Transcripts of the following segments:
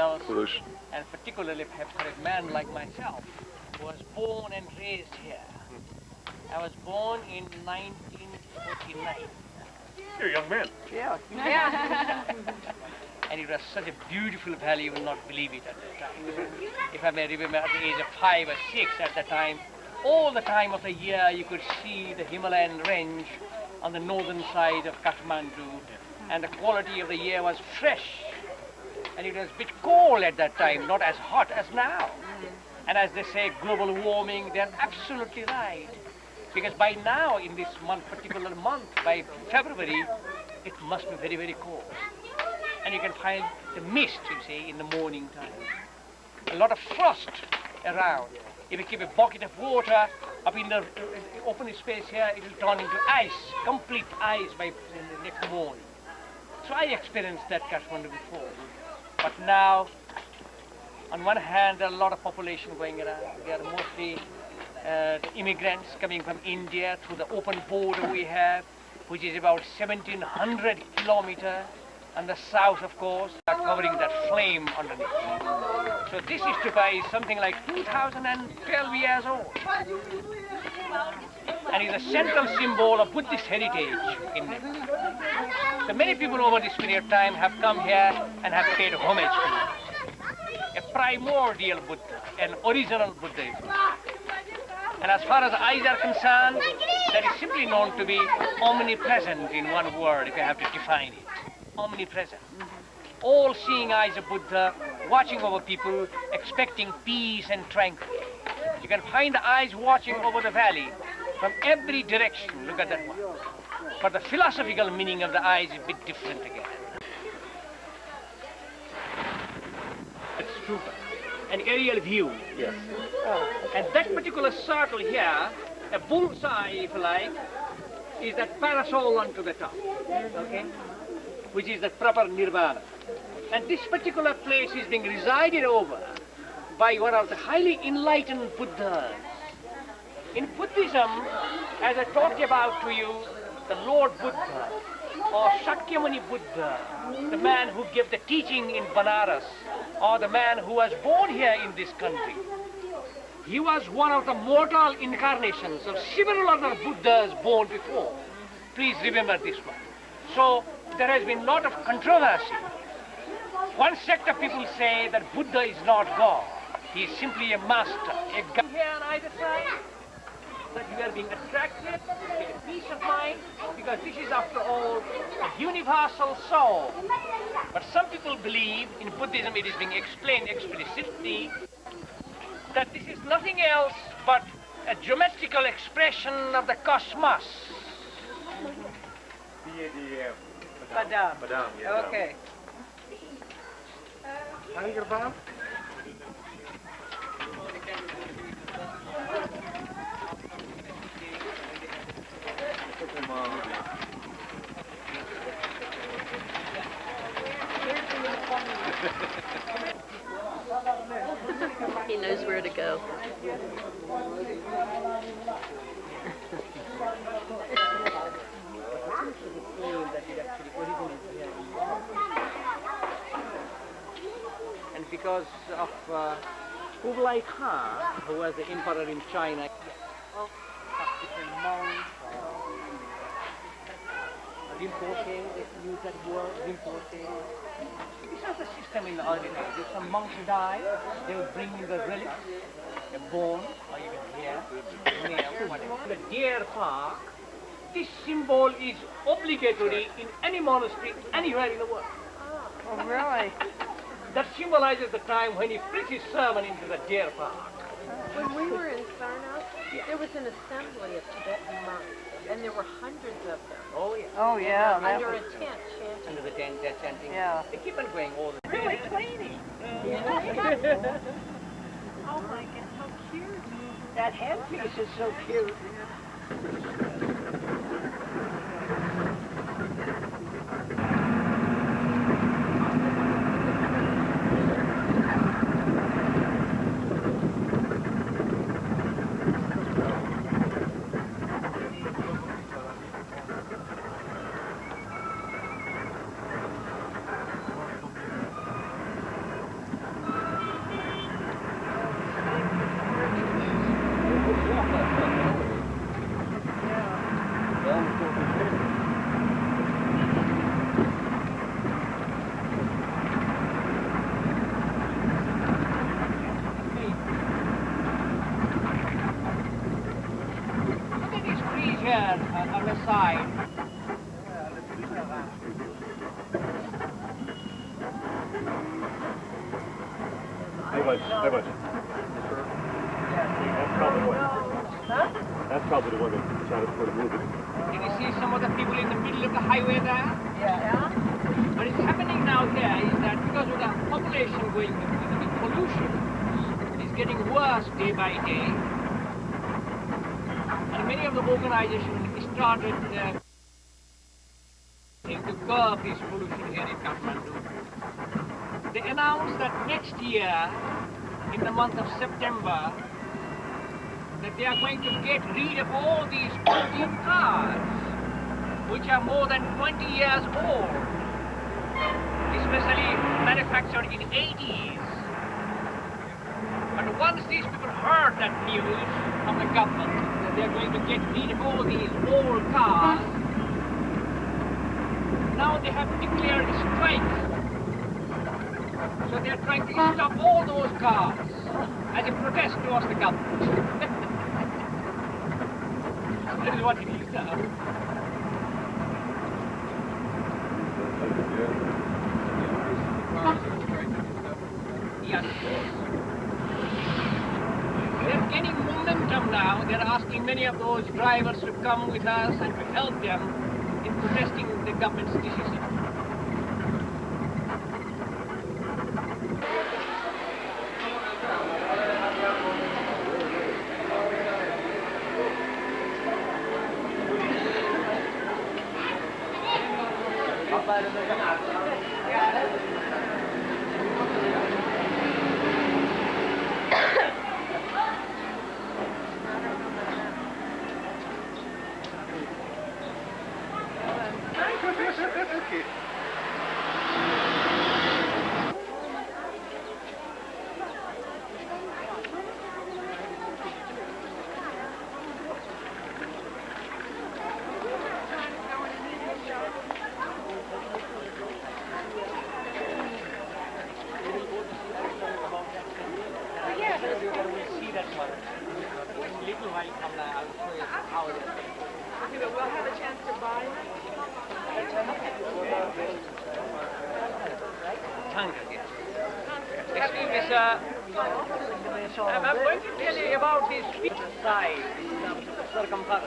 else. Pollution. And particularly perhaps for a man like myself, who was born and raised here. I was born in 1949. You're a young man. Yeah. And it was such a beautiful valley, you will not believe it at the time. If I may remember, at the age of 5 or 6 at the time, all the time of the year you could see the Himalayan range on the northern side of Katmandu, and the quality of the air was fresh. And it was a bit cold at that time, not as hot as now. And as they say, global warming, they're absolutely right. Because by now, in this particular month, by February, it must be very, very cold. And you can find the mist, you see, in the morning time. A lot of frost around. If you keep a bucket of water up in the open space here, it will turn into ice, complete ice by the next morning. So I experienced that Kathmandu before. But now, on one hand, there are a lot of population going around. They are mostly the immigrants coming from India through the open border we have, which is about 1,700 kilometers. And the south, of course, are covering that flame underneath. So this stupa is something like 2012 years old. And is a central symbol of Buddhist heritage in Nepal. So many people over this period of time have come here and have paid homage to it. A primordial Buddha, an original Buddha. And as far as eyes are concerned, that is simply known to be omnipresent in one word, if you have to define it. Omnipresent. All-seeing eyes of Buddha, watching over people, expecting peace and tranquility. You can find the eyes watching over the valley from every direction. Look at that one. But the philosophical meaning of the eyes is a bit different again. It's Stupa, an aerial view. Yes. And that particular circle here, a bullseye, if you like, is that parasol onto the top. Okay? Which is the proper nirvana. And this particular place is being resided over by one of the highly enlightened Buddhas. In Buddhism, as I talked about to you, the Lord Buddha, or Shakyamuni Buddha, the man who gave the teaching in Banaras, or the man who was born here in this country, he was one of the mortal incarnations of several other Buddhas born before. Please remember this one. So, there has been a lot of controversy. One sect of people say that Buddha is not God. He is simply a master, a God. Here on either side, that you are being attracted, get a peace of mind, because this is, after all, a universal soul. But some people believe, in Buddhism it is being explained explicitly, that this is nothing else but a geometrical expression of the cosmos. Badam. Badam, yeah. Okay. Hunger bomb? He knows where to go. And because of Kublai Khan, who was the emperor in China, different monks, Rinpoche, they use that word, Rinpoche. This was the system in the early days. If some monks died, they would bring in the relics, a bone, or even hair, nail, whatever. The deer park, this symbol is obligatory in any monastery anywhere in the world. Oh, really? That symbolizes the time when he preached his sermon into the deer park. When we were in Sarnath, there was an assembly of Tibetan monks, and there were hundreds of them. Oh, yeah. Oh, yeah. Under a tent chanting. Under the tent, they're chanting. Yeah. They keep on going all the time. Really cleaning. Yeah. Oh, my God, how cute. That headpiece is so cute. That's probably one. That's probably the one that shot us for the movie. Did you see some of the people in the middle of the highway there? Yeah. What is happening now here is that because of the population going with the pollution, it is getting worse day by day. And many of the organizations started to curb this pollution here in Katmandu. They announced that next year, in the month of September, that they are going to get rid of all these 14 cars, which are more than 20 years old, especially manufactured in 80s. But once these people heard that news from the government, that they are going to get rid of all these old cars, now they have declared a strike. So they are trying to stop all those cars as a protest towards the government. That is what it is now. Yes. They're gaining momentum now. They're asking many of those drivers to come with us and to help them in protesting the government's decision. Excuse me, sir. I'm going to tell you about this side, the circumference.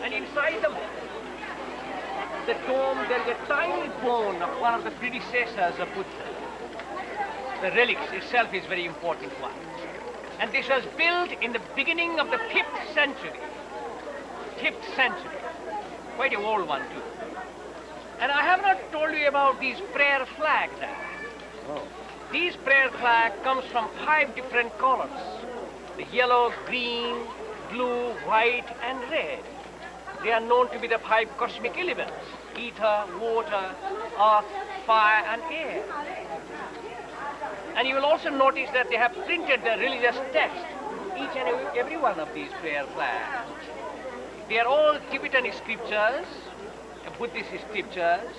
And inside the dome, there is a tiny bone of one of the predecessors of Buddha. The relics itself is a very important one. And this was built in the beginning of the 5th century. 5th century. Quite an old one, too. And I have not told you about these prayer flags there. Oh. These prayer flag comes from 5 different colors. The yellow, green, blue, white, and red. They are known to be the 5 cosmic elements: ether, water, earth, fire, and air. And you will also notice that they have printed the religious text, each and every one of these prayer flags. They are all Tibetan scriptures, Buddhist scriptures.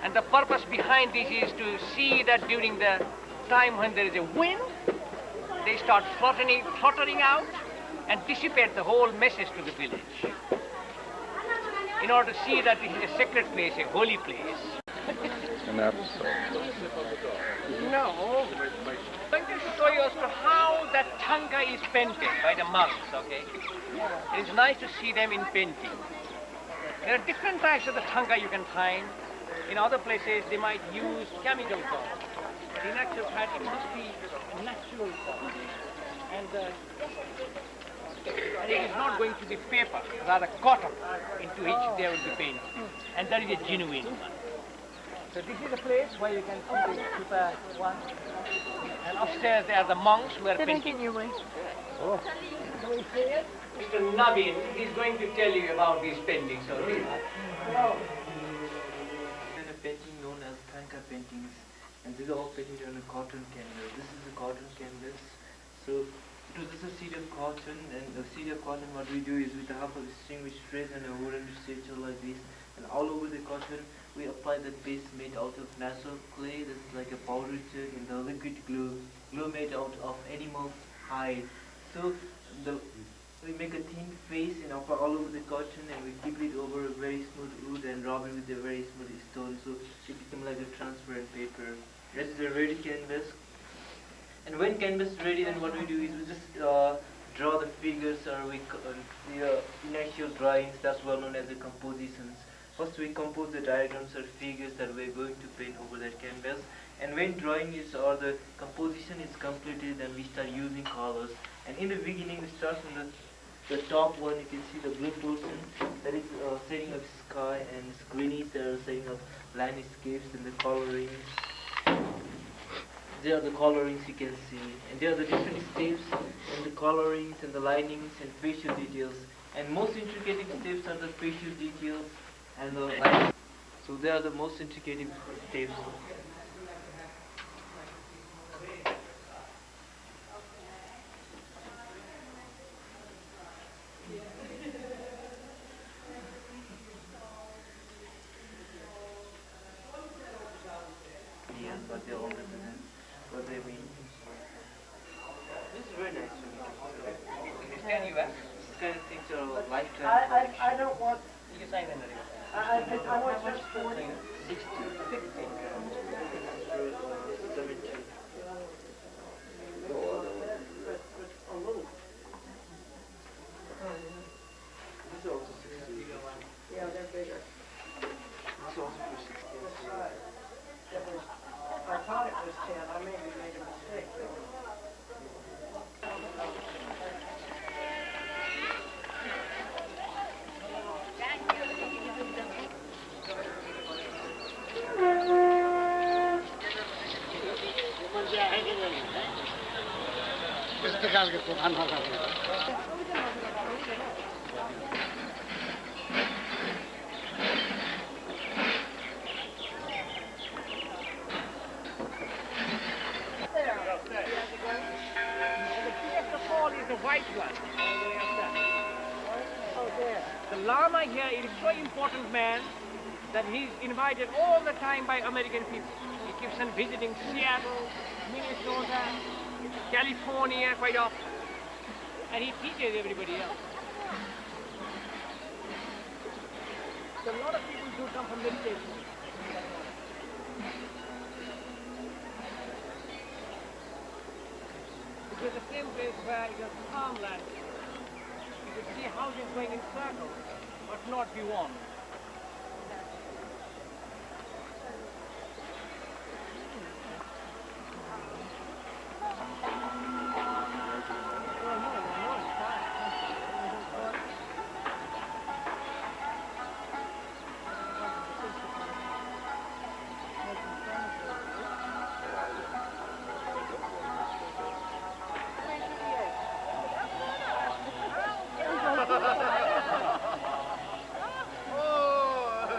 And the purpose behind this is to see that during the time when there is a wind, they start fluttering out and dissipate the whole message to the village. In order to see that this is a sacred place, a holy place. No. I'm going to show you as to how that tanka is painted by the monks, okay? It is nice to see them in painting. There are different types of the tanka you can find. In other places, they might use chemical color. But in actual fact, it must be natural color. And it is not going to be paper, rather cotton, into which they will be painted. And that is a genuine one. So this is a place where you can see the stupa one. And upstairs there are the monks who are painting. Oh. So we say it. Mr. Navin is going to tell you about these paintings. So hello. A painting known as tanka paintings, and these are all painted on a cotton canvas. This is a cotton canvas. So this is a seed of cotton, and a seed of cotton, what we do is with the help of a string we stress on a wooden statue like this, and all over the cotton we apply that paste made out of natural clay. This is like a powder tube, and the liquid glue made out of animal hide. So we make a thin face and apply all over the cotton, and we keep it over a very smooth wood and rub it with a very smooth stone, so it becomes like a transparent paper. This is a ready canvas. And when canvas is ready, then what we do is we just draw the figures, or the initial drawings. That's well known as the compositions. First we compose the diagrams or figures that we're going to paint over that canvas. And when drawing is or the composition is completed, then we start using colors. And in the beginning, we start from the top one. You can see the blue portion that is setting up sky, and greenies that are setting up landscapes, and the colorings. There are the colorings you can see, and there are the different steps and the colorings and the linings and facial details. And most intricate steps are the facial details and the lines. So they are the most intricate steps. But they all represent what they mean. This is very nice to me. Can you These kind of things are a lifetime I collection. don't want, You sign in the I want just 40. 60. 60. 70. But a little. This is also 60. Yeah, they're bigger. This is also for 60. I thought it was 10. I maybe made a mistake. The fall is the white one, all the way up there. Oh, there. The Lama here is so important man that he's invited all the time by American people. He keeps on visiting Seattle, Minnesota, California quite often. And he teaches everybody else. So a lot of people do come from meditation. It was the same place where it was farmland. You could see houses going in circles, but not beyond.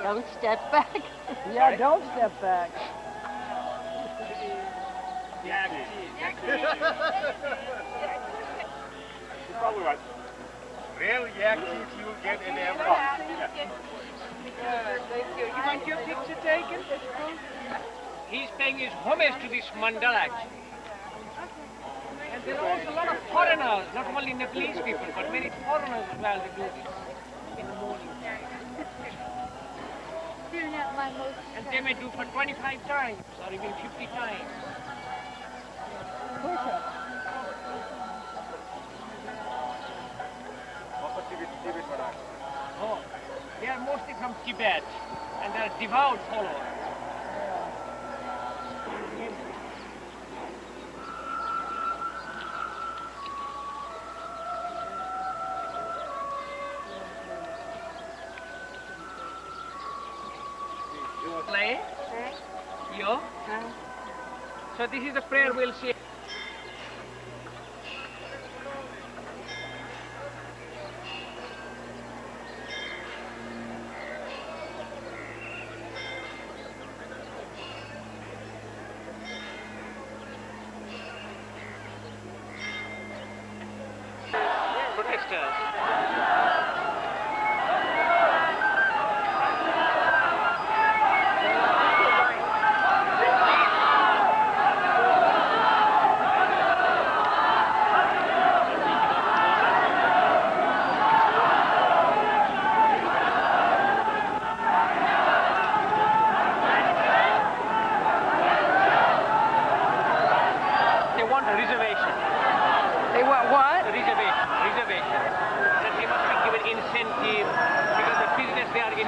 Don't step back. Yeah, don't step back. You're probably right. Real yak teeth you get in every. Thank you. You want your picture taken? He's paying his homage to this mandala actually. And there are also a lot of foreigners, not only Nepalese people, but many foreigners as well who do this in the morning. And they may do for 25 times or even 50 times. Oh, they are mostly from Tibet and they are devout followers. Play? Yo? So this is the prayer we'll say. Protesters.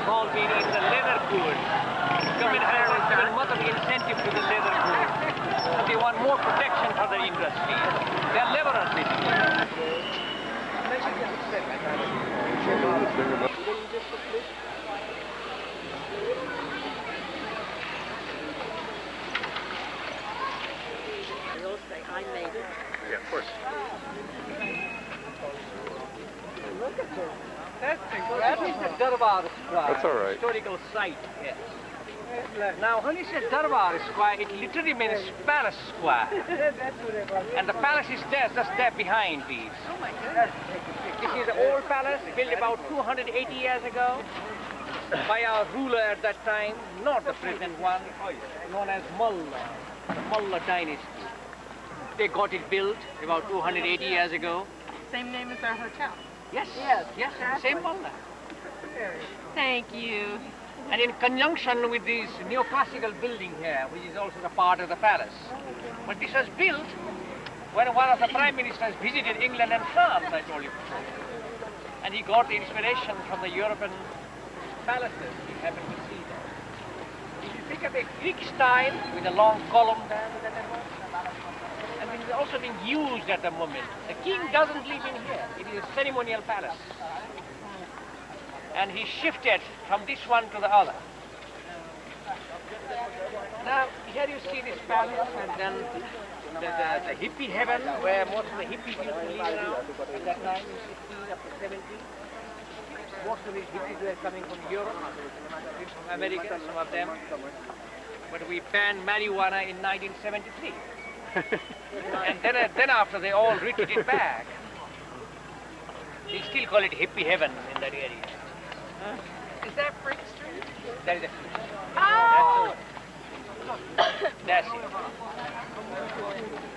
small meaning is the leather good. Government has given much of incentive to the leather good. And they want more protection for their industry. They are laborers, basically. You'll say, I made it. Yeah, of course. Look at this. That is the Darbar Square. That's all right. Historical site, yes. Now, when you say Darbar Square, it literally means palace square. That's what it was. And the palace is there, just there behind these. Oh my goodness. This is the old palace, built about 280 years ago by our ruler at that time, not the present one, known as Mullah, the Mullah dynasty. They got it built about 280 years ago. Same name as our hotel. Yes, same Mullah. Thank you. And in conjunction with this neoclassical building here, which is also the part of the palace. But this was built when one of the prime ministers visited England and France, I told you before. And he got the inspiration from the European palaces he happened to see there. If you think of a Greek style with a long column there, and it is also being used at the moment. The king doesn't live in here. It is a ceremonial palace. And he shifted from this one to the other. Now, here you see this palace, and then the Hippy Heaven, where most of the hippies used to live around at that time, in 16 up to 17. Most of these hippies were coming from Europe, from America, some of them. But we banned marijuana in 1973. And then after they all retreated back. They still call it Hippy Heaven in that area. Is that Frick Street? That is it. Oh! That's it.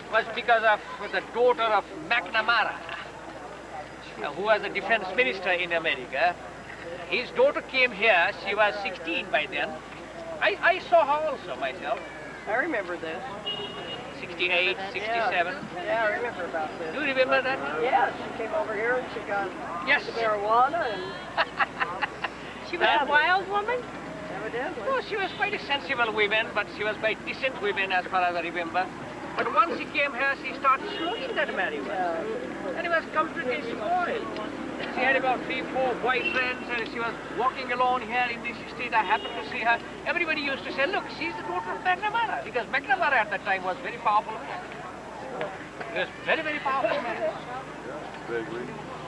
It was because of the daughter of McNamara, who was a defense minister in America. His daughter came here. She was 16 by then. I saw her also myself. I remember this. 68, 67. Yeah, I remember about this. Do you remember that? Yeah, she came over here and she got Yes. marijuana and She was a wild woman? evidently. No, she was quite a sensible woman, but she was quite decent woman as far as I remember. But once she came here, she started smoking that marijuana. And it was completely spoiled. She had about 3, 4 boyfriends, and she was walking alone here in this street. I happened to see her. Everybody used to say, look, she's the daughter of McNamara, because McNamara at that time was very powerful man. He was very, very powerful man.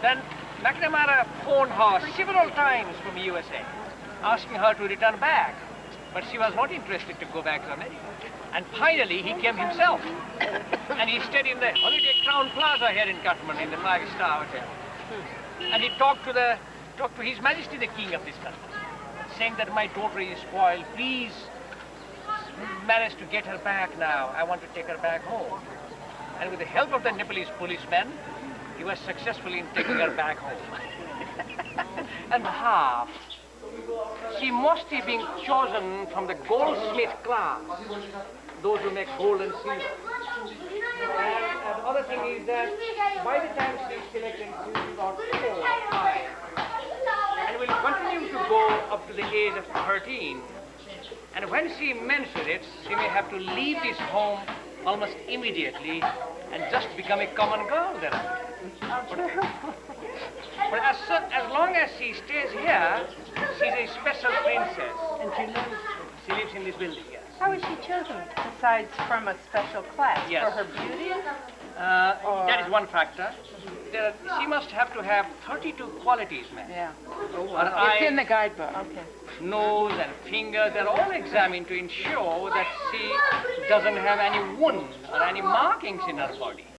Then McNamara phoned her several times from USA, asking her to return back. But she was not interested to go back to America. And finally, he came himself. And he stayed in the Holiday Crown Plaza here in Katmandu, in the 5-star hotel. And he talked to His Majesty the King of this country, saying that my daughter is spoiled. Please manage to get her back now. I want to take her back home. And with the help of the Nepalese policemen, he was successful in taking her back home. And half. She must have been chosen from the goldsmith class, those who make gold and silver. And the other thing is that by the time she is selected, she will be about 4 or 5. And will continue to go up to the age of 13. And when she menstruates, she may have to leave this home almost immediately and just become a common girl then. But as long as she stays here, she's a special princess. And she lives in this building, yes. How was she chosen, besides from a special class? Yes. For her beauty? That is one factor. She must have to have 32 qualities, ma'am. Yeah. Her eyes, It's in the guidebook. Okay. nose and fingers, they're all examined to ensure that she doesn't have any wound or any markings in her body.